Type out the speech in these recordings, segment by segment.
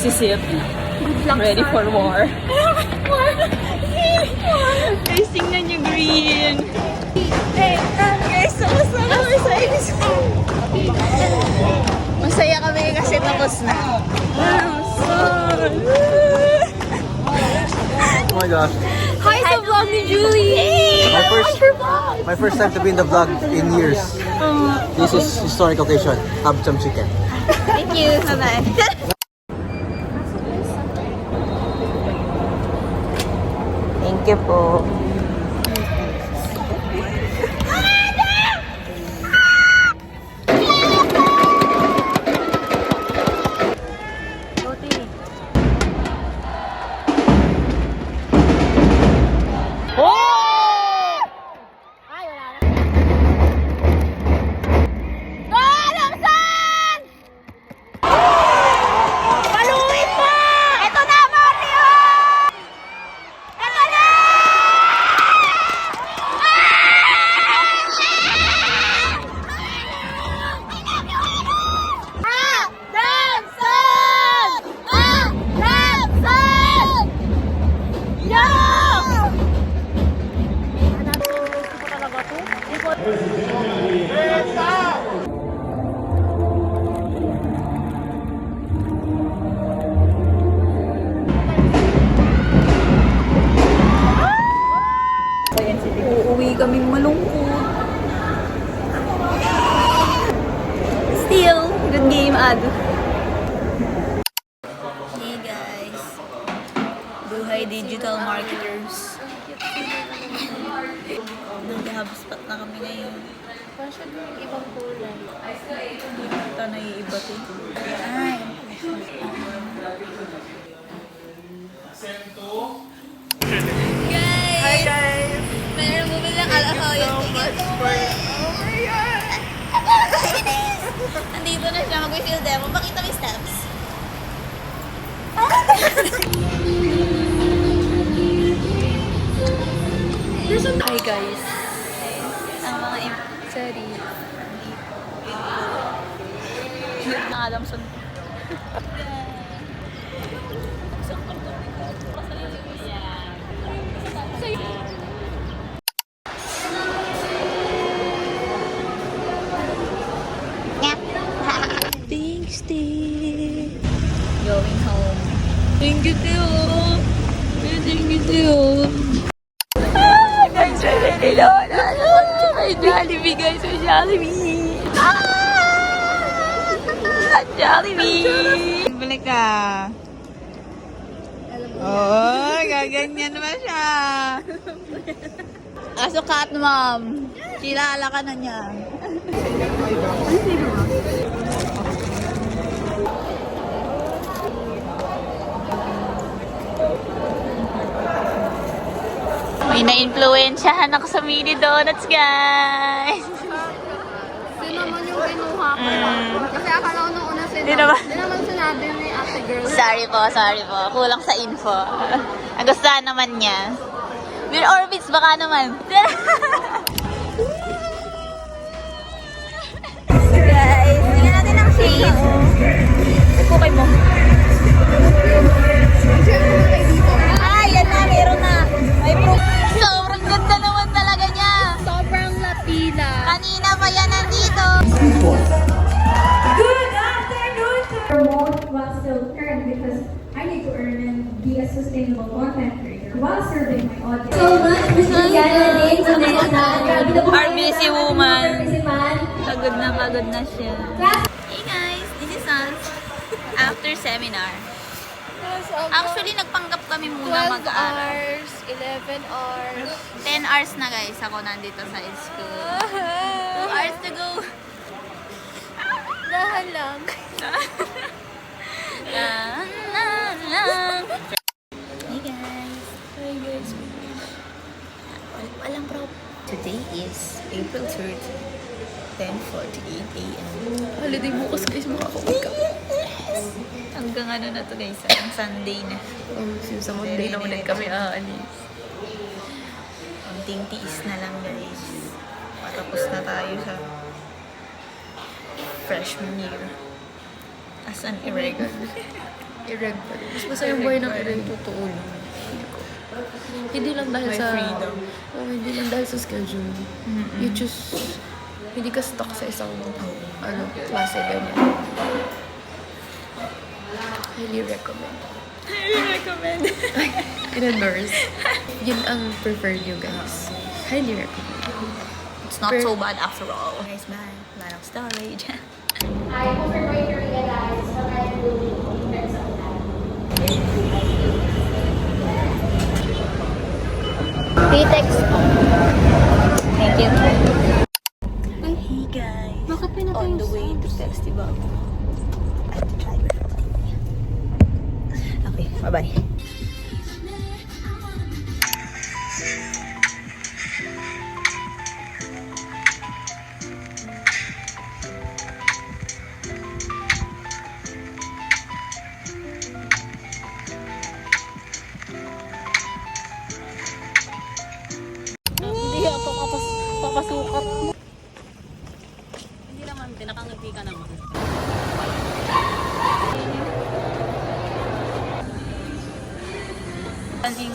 This is it. Ready for war. Guys, tingnan nyo green. Hey, guys, sama-sama. Masaya kami kasi tapos na. Oh my gosh. Hi sa vlog ni Julie! My first time to be in the vlog in years. This is historic occasion. Have some chicken. Thank you. Bye-bye. Thank you po. Uuwi kaming malungkot. Still, good game, Ad. Hey guys. Buhay digital marketers. Nag-hubspot na kami ngayon. Pasyon mo yung ibang kulay. Ito naiiba to. Ay. Guys! Hi guys! Meron bumili ng alcohol yung ticket. Oh my God! Nandito na siya, mag-refill demo. Pakita mo yung steps. Hi guys! Ang mga sorry. Ang Adamson. Thanks, Steve. Going home. Thank you, Teo. Thank you, Teo. Guys, may Jollibee, guys. May Jollibee. Jollibee. Balik ka. Oh, gaganyan naman siya. Asukat, ma'am. Kilala ka na niya. May na-influensyahan ako sa mini donuts, guys. Sino naman yung kinuha ko? Kasi akala ko nung una sinabi. Hindi naman sinabi ni ate girl. Sorry po. Kulang sa info. Nagustuhan naman niya. Your orbits, baka naman. Guys, tingnan natin ang shade. Pukay mo. Ah, yan na, meron na. May proof. Sobrang ganda naman talaga niya. Sobrang Latina. Kanina pa yan nandito. Good afternoon! Promote while still earn because I need to earn and be a sustainable content creator while serving my audience. So much, Miss Liliana din sa Mesa. Grabe na po Our busy woman. Participan. Pagod na siya. Hey guys, this is us. After seminar. Actually, nagpanggap kami muna 12 mag-aaral. hours, 11 hours. 10 hours na guys, ako nandito sa school. 2 hours to go. Dahan lang. Hey guys. Hi guys. Walang bro. Today is April 3rd, 10:48 a.m. Holiday bukas guys, makakawag ka. Hanggang ano na to guys, ang Sunday na. Sa Monday na ulit kami aalis. Konting tiis na lang guys. Patapos na tayo sa freshman year. As an irregular. Ireg pa rin. Mas masaya yung buhay ng ireg. Totoo lang. Hindi lang dahil sa... freedom. Oh, hindi lang dahil sa schedule. You just... Hindi ka stuck sa isang klase ganyan. Highly recommend. Highly recommend. In a nurse. Yun ang preferred nyo, guys. Highly recommend. It's not so bad after all. Guys, bye. Wala nang storage. I hope you're going to realize what I am doing in terms of that. P-text. Thank you. Hey guys. On the way to festival. I have to try it. Okay, bye-bye. Hindi ako papasukat. Hindi naman, pinakangiti ka naman. Aling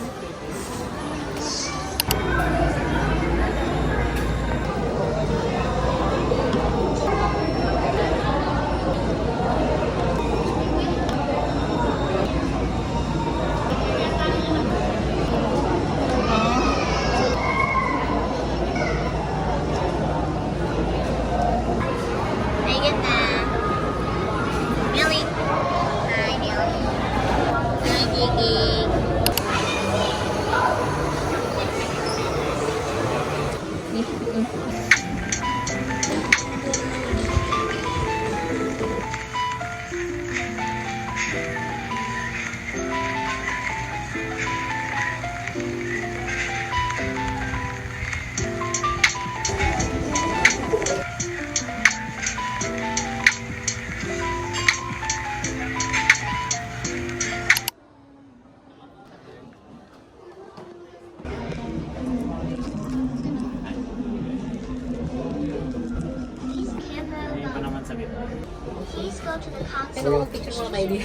Please go to the console. Pero mag-picture mo kayo di.